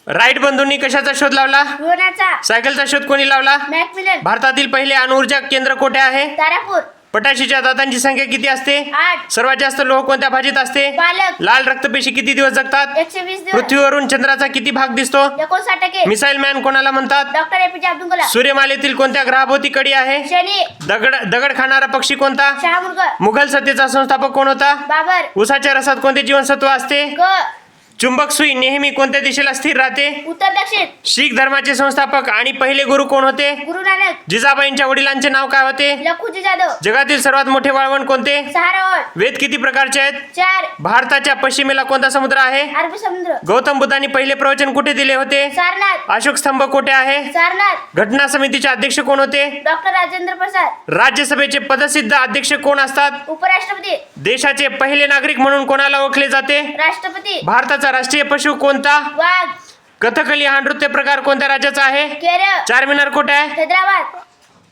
Right बंधूंनी कशाचा शोध लावला? विमानाचा. सायकलचा शोध कोणी लावला? मॅकमिलन. भारतातील पहिले अणुऊर्जा केंद्र कोठे आहे? तारापूर. पटाशीच्या दातांची संख्या किती असते? 8. सर्वात जास्त लोह कोणत्या भाजीत असते? पालक. लाल रक्तपेशी किती दिवस जगतात? 120 दिवस. पृथ्वीवरून चंद्राचा किती भाग दिसतो? 59%. मिसाईल मॅन कोणाला म्हणतात? Doctor APJ Abdul Kalam. सूर्यमालेतील कोणत्या ग्रहाभोवती कडी आहे? शनी. दगड खाणारा पक्षी कोणता? शहामुर्ग. मुघल सत्तेचा संस्थापक कोण होता? बाबर. उसाच्या रसात कोणते जीवनसत्व असते? ग. चुंबक सुई नेहमी कोणत्या दिशेला स्थिर राहते? उत्तर दक्षिण. शीख धर्माचे संस्थापक आणि पहिले गुरु कोण होते? गुरु नानक. जिजाबाईंच्या वडिलांचे नाव काय होते? लखुजी जाधव. जगातील सर्वात मोठे वाळवंट कोणते? सहारावळ. वेद किती प्रकारचे आहेत? 4. भारताच्या पश्चिमेला कोणता समुद्र आहे? अरबी समुद्र. गौतम बुद्धांनी पहिले प्रवचन कुठे दिले होते? सारनाथ. अशोक स्तंभ कोठे आहे? सारनाथ. घटना समितीचे अध्यक्ष कोण होते? डॉक्टर राजेंद्र प्रसाद. राज्यसभेचे पदसिद्ध अध्यक्ष कोण असतात? उपराष्ट्रपती. देशाचे पहिले नागरिक म्हणून कोणाला ओळखले जाते? राष्ट्रपती. भारताचा राष्ट्रीय पशु कोणता? वाघ. कथकली हा नृत्य प्रकार कोणत्या राज्याचा आहे? केरळ. चारमिनार कोठे आहे? हैदराबाद.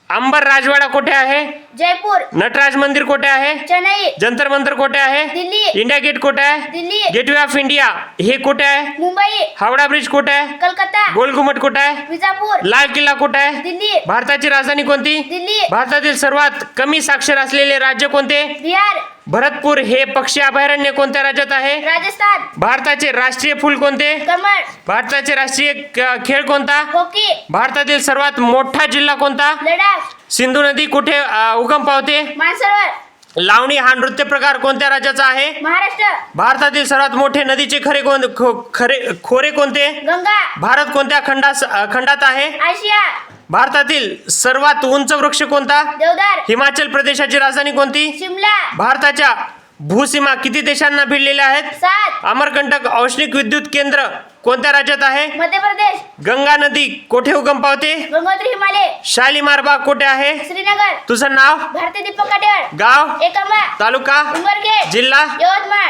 अंबर राजवाडा कोठे आहे? जयपूर. नटराज मंदिर कोठे आहे? चेन्नई. जंतर मंतर कोठे आहे? दिल्ली. इंडिया गेट कोठे आहे? दिल्ली. गेटवे ऑफ इंडिया हे कोठे आहे? मुंबई. हावडा ब्रिज कोठे आहे? कलकत्ता. गोलघुमट कोठे आहे? विजापूर. लाल किल्ला कोठे आहे? दिल्ली. भारताची राजधानी कोणती? दिल्ली. भारतातील सर्वात कमी साक्षर असलेले राज्य कोणते? बिहार. भरतपूर हे पक्षी अभयारण्य कोणत्या राज्यात आहे? राजस्थान. भारताचे राष्ट्रीय फूल कोणते? कमळ. भारताचे राष्ट्रीय खेळ कोणता? हॉकी. भारतातील सर्वात मोठा जिल्हा कोणता? लडाख. सिंधू नदी कुठे उगम पावते? मानसरोवर. लावणी हा नृत्य प्रकार कोणत्या राज्याचा आहे? महाराष्ट्र. भारतातील सर्वात मोठे नदीचे खोरे कोणते? गंगा. भारत कोणत्या खंडात आहे? आशिया. भारतातील सर्वात उंच वृक्ष कोणता? देवदार. हिमाचल प्रदेशाची राजधानी कोणती? शिमला. भारताच्या भूसीमा किती देशांना भिडलेल्या आहेत? 7. अमरकंटक औष्णिक विद्युत केंद्र कोणत्या राज्यात आहे? मध्य प्रदेश. गंगा नदी कोठे उगम पावते? गंगोत्री हिमालय. शालीमार बाग कोठे आहे? श्रीनगर. तुझं नाव? भारती दीपक काटेवाड. गाव? एकमा. तालुका? उमरखेड. जिल्हा? यवतमाळ.